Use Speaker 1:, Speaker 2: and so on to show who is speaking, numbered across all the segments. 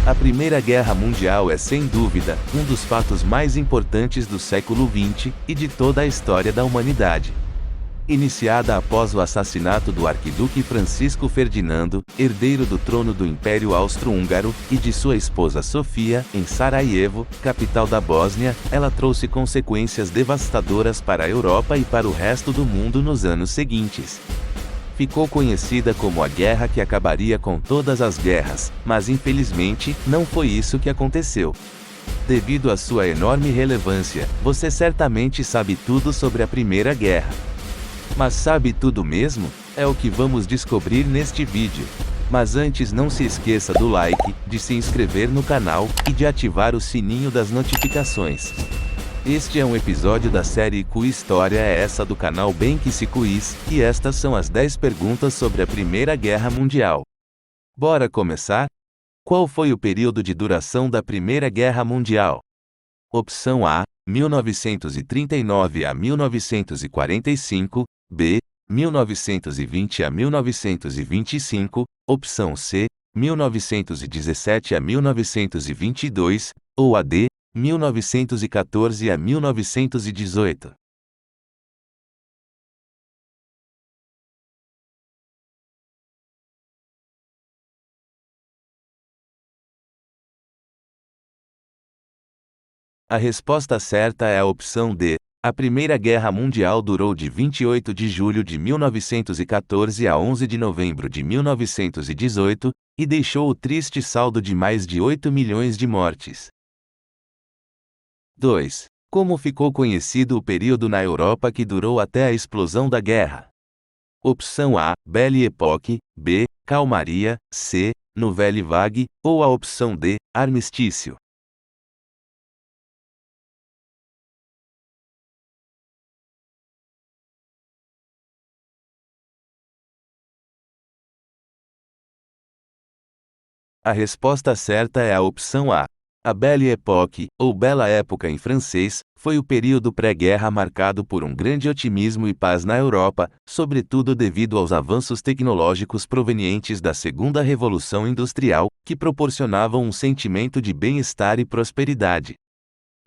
Speaker 1: A Primeira Guerra Mundial é sem dúvida um dos fatos mais importantes do século XX e de toda a história da humanidade. Iniciada após o assassinato do arquiduque Francisco Ferdinando, herdeiro do trono do Império Austro-Húngaro, e de sua esposa Sofia, em Sarajevo, capital da Bósnia, ela trouxe consequências devastadoras para a Europa e para o resto do mundo nos anos seguintes. Ficou conhecida como a guerra que acabaria com todas as guerras, mas infelizmente, não foi isso que aconteceu. Devido à sua enorme relevância, você certamente sabe tudo sobre a Primeira Guerra. Mas sabe tudo mesmo? É o que vamos descobrir neste vídeo. Mas antes não se esqueça do like, de se inscrever no canal, e de ativar o sininho das notificações. Este é um episódio da série Quiz História é essa do canal Bem Que Se Quiz, e estas são as 10 perguntas sobre a Primeira Guerra Mundial. Bora começar? Qual foi o período de duração da Primeira Guerra Mundial? Opção A, 1939 a 1945, B, 1920 a 1925, opção C, 1917 a 1922, ou a D, 1914 a 1918. A resposta certa é a opção D. A Primeira Guerra Mundial durou de 28 de julho de 1914 a 11 de novembro de 1918, e deixou o triste saldo de mais de 8 milhões de mortes. 2. Como ficou conhecido o período na Europa que durou até a explosão da guerra? Opção A, Belle Époque, B, Calmaria, C, Nouvelle Vague, ou a opção D, Armistício. A resposta certa é a opção A. A Belle Époque, ou Bela Época em francês, foi o período pré-guerra marcado por um grande otimismo e paz na Europa, sobretudo devido aos avanços tecnológicos provenientes da Segunda Revolução Industrial, que proporcionavam um sentimento de bem-estar e prosperidade.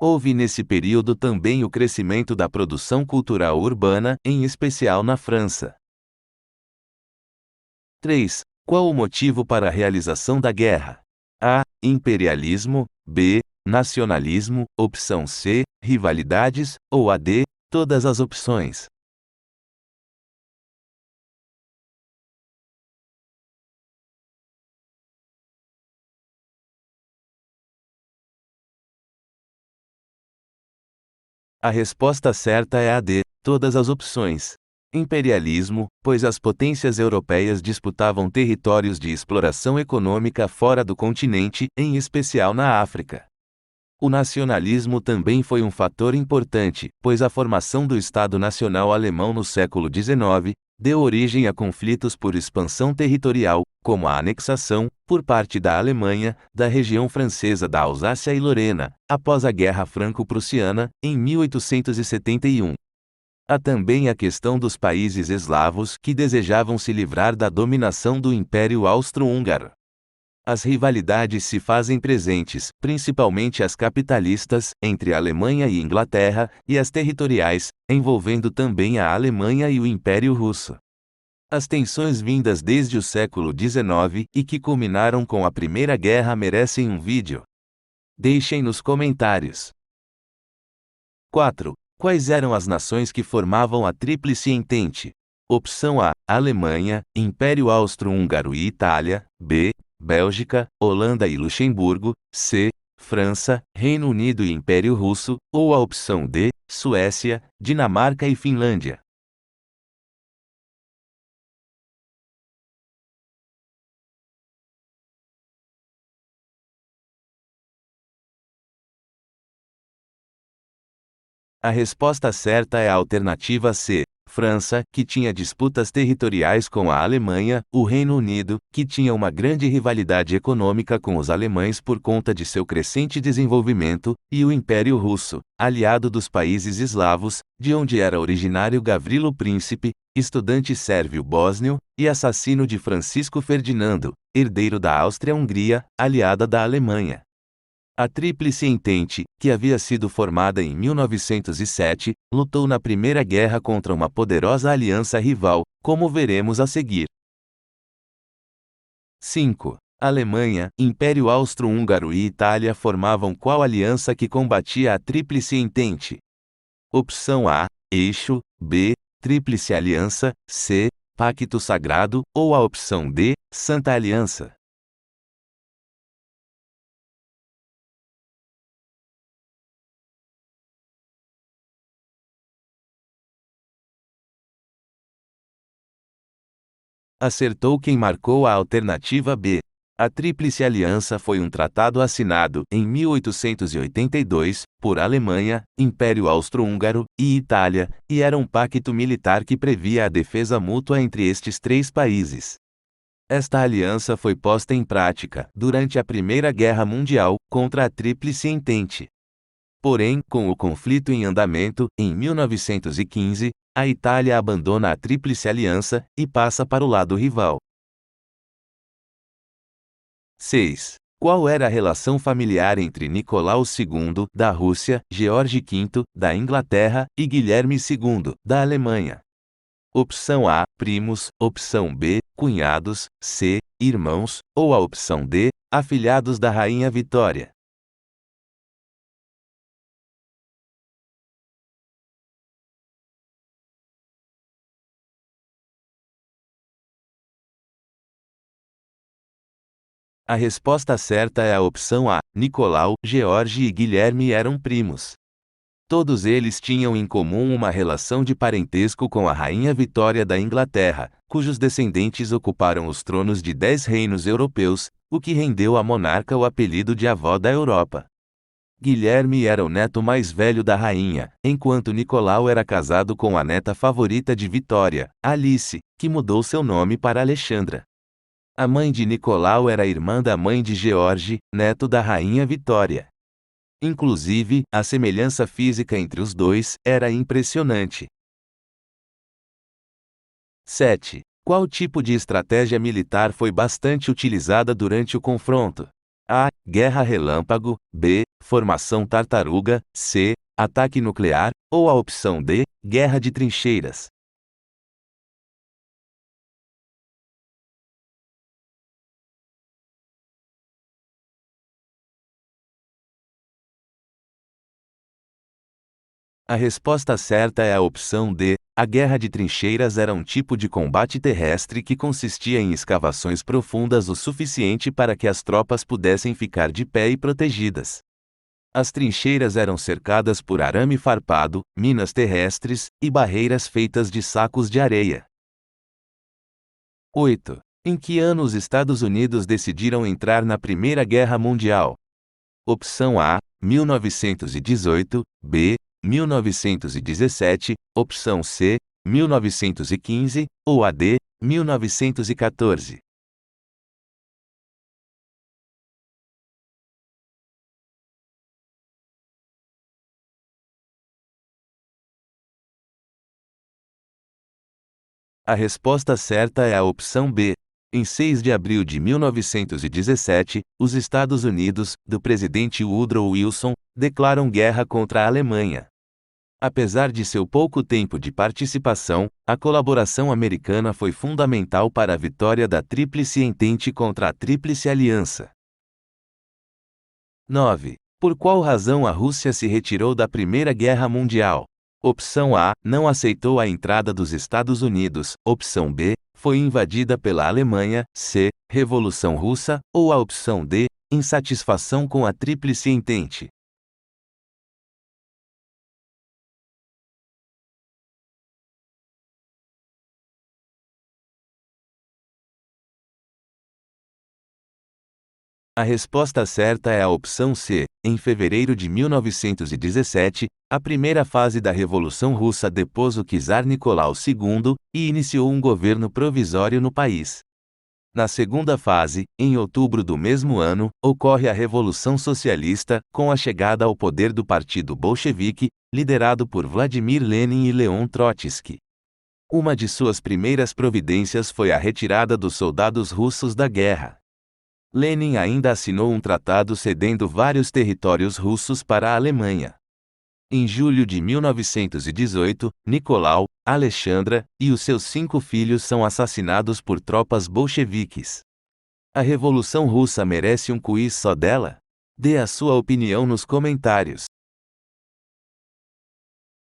Speaker 1: Houve nesse período também o crescimento da produção cultural urbana, em especial na França. 3. Qual o motivo para a realização da guerra? A. Imperialismo. B. Nacionalismo. Opção C. Rivalidades. Ou a D. Todas as opções. A resposta certa é a D. Todas as opções. Imperialismo, pois as potências europeias disputavam territórios de exploração econômica fora do continente, em especial na África. O nacionalismo também foi um fator importante, pois a formação do Estado Nacional Alemão no século XIX deu origem a conflitos por expansão territorial, como a anexação, por parte da Alemanha, da região francesa da Alsácia e Lorena, após a Guerra Franco-Prussiana, em 1871. Há também a questão dos países eslavos que desejavam se livrar da dominação do Império Austro-Húngaro. As rivalidades se fazem presentes, principalmente as capitalistas, entre a Alemanha e Inglaterra, e as territoriais, envolvendo também a Alemanha e o Império Russo. As tensões vindas desde o século XIX e que culminaram com a Primeira Guerra merecem um vídeo. Deixem nos comentários. 4. Quais eram as nações que formavam a Tríplice Entente? Opção A, Alemanha, Império Austro-Húngaro e Itália. B, Bélgica, Holanda e Luxemburgo. C, França, Reino Unido e Império Russo. Ou a opção D, Suécia, Dinamarca e Finlândia. A resposta certa é a alternativa C. França, que tinha disputas territoriais com a Alemanha, o Reino Unido, que tinha uma grande rivalidade econômica com os alemães por conta de seu crescente desenvolvimento, e o Império Russo, aliado dos países eslavos, de onde era originário Gavrilo Príncipe, estudante sérvio bósnio, e assassino de Francisco Ferdinando, herdeiro da Áustria-Hungria, aliada da Alemanha. A Tríplice Entente, que havia sido formada em 1907, lutou na Primeira Guerra contra uma poderosa aliança rival, como veremos a seguir. 5. Alemanha, Império Austro-Húngaro e Itália formavam qual aliança que combatia a Tríplice Entente? Opção A, Eixo, B, Tríplice Aliança, C, Pacto Sagrado, ou a opção D, Santa Aliança? Acertou quem marcou a alternativa B. A Tríplice Aliança foi um tratado assinado em 1882 por Alemanha, Império Austro-Húngaro e Itália, e era um pacto militar que previa a defesa mútua entre estes três países. Esta aliança foi posta em prática durante a Primeira Guerra Mundial contra a Tríplice Entente. Porém, com o conflito em andamento, em 1915, a Itália abandona a Tríplice Aliança e passa para o lado rival. 6. Qual era a relação familiar entre Nicolau II, da Rússia, George V, da Inglaterra, e Guilherme II, da Alemanha? Opção A, primos, opção B, cunhados, C, irmãos, ou a opção D, afilhados da Rainha Vitória? A resposta certa é a opção A. Nicolau, George e Guilherme eram primos. Todos eles tinham em comum uma relação de parentesco com a Rainha Vitória da Inglaterra, cujos descendentes ocuparam os tronos de 10 reinos europeus, o que rendeu à monarca o apelido de Avó da Europa. Guilherme era o neto mais velho da rainha, enquanto Nicolau era casado com a neta favorita de Vitória, Alice, que mudou seu nome para Alexandra. A mãe de Nicolau era irmã da mãe de George, neto da Rainha Vitória. Inclusive, a semelhança física entre os dois era impressionante. 7. Qual tipo de estratégia militar foi bastante utilizada durante o confronto? A. Guerra relâmpago, B. Formação tartaruga, C. Ataque nuclear, ou a opção D. Guerra de trincheiras? A resposta certa é a opção D. A guerra de trincheiras era um tipo de combate terrestre que consistia em escavações profundas o suficiente para que as tropas pudessem ficar de pé e protegidas. As trincheiras eram cercadas por arame farpado, minas terrestres e barreiras feitas de sacos de areia. 8. Em que ano os Estados Unidos decidiram entrar na Primeira Guerra Mundial? Opção A, 1918, B, 1917, opção C, 1915, ou a D, 1914. A resposta certa é a opção B. Em 6 de abril de 1917, os Estados Unidos, do presidente Woodrow Wilson, declaram guerra contra a Alemanha. Apesar de seu pouco tempo de participação, a colaboração americana foi fundamental para a vitória da Tríplice Entente contra a Tríplice Aliança. 9. Por qual razão a Rússia se retirou da Primeira Guerra Mundial? Opção A, não aceitou a entrada dos Estados Unidos. Opção B, foi invadida pela Alemanha. C, Revolução Russa. Ou a opção D, insatisfação com a Tríplice Entente. A resposta certa é a opção C. Em fevereiro de 1917, A primeira fase da Revolução Russa depôs o czar Nicolau II e iniciou um governo provisório no país. Na segunda fase, em outubro do mesmo ano, ocorre a Revolução Socialista, com a chegada ao poder do Partido Bolchevique, liderado por Vladimir Lenin e Leon Trotsky. Uma de suas primeiras providências foi a retirada dos soldados russos da guerra. Lenin ainda assinou um tratado cedendo vários territórios russos para a Alemanha. Em julho de 1918, Nicolau, Alexandra e os seus 5 filhos são assassinados por tropas bolcheviques. A Revolução Russa merece um quiz só dela? Dê a sua opinião nos comentários.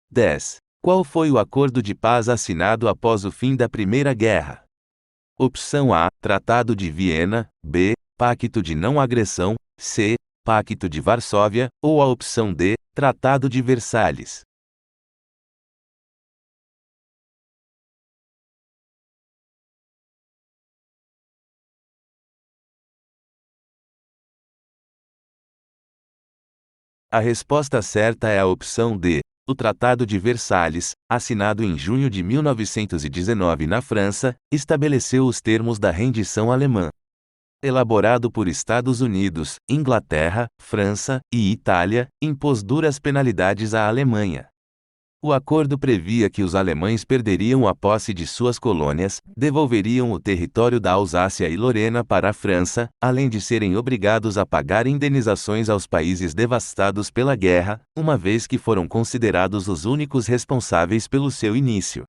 Speaker 1: 10. Qual foi o acordo de paz assinado após o fim da Primeira Guerra? Opção A, Tratado de Viena, B, Pacto de Não Agressão, C, Pacto de Varsóvia, ou a opção D, Tratado de Versalhes. A resposta certa é a opção D. O Tratado de Versalhes, assinado em junho de 1919 na França, estabeleceu os termos da rendição alemã. Elaborado por Estados Unidos, Inglaterra, França e Itália, impôs duras penalidades à Alemanha. O acordo previa que os alemães perderiam a posse de suas colônias, devolveriam o território da Alsácia e Lorena para a França, além de serem obrigados a pagar indenizações aos países devastados pela guerra, uma vez que foram considerados os únicos responsáveis pelo seu início.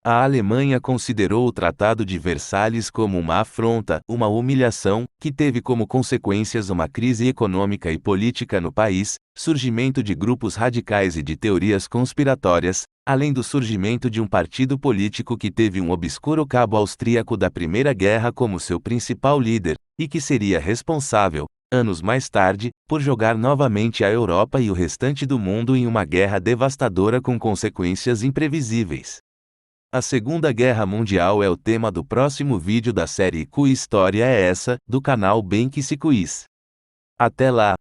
Speaker 1: A Alemanha considerou o Tratado de Versalhes como uma afronta, uma humilhação, que teve como consequências uma crise econômica e política no país, surgimento de grupos radicais e de teorias conspiratórias, além do surgimento de um partido político que teve um obscuro cabo austríaco da Primeira Guerra como seu principal líder, e que seria responsável, anos mais tarde, por jogar novamente a Europa e o restante do mundo em uma guerra devastadora com consequências imprevisíveis. A Segunda Guerra Mundial é o tema do próximo vídeo da série Quiz História é essa, do canal Bem Que Se Quiz. Até lá!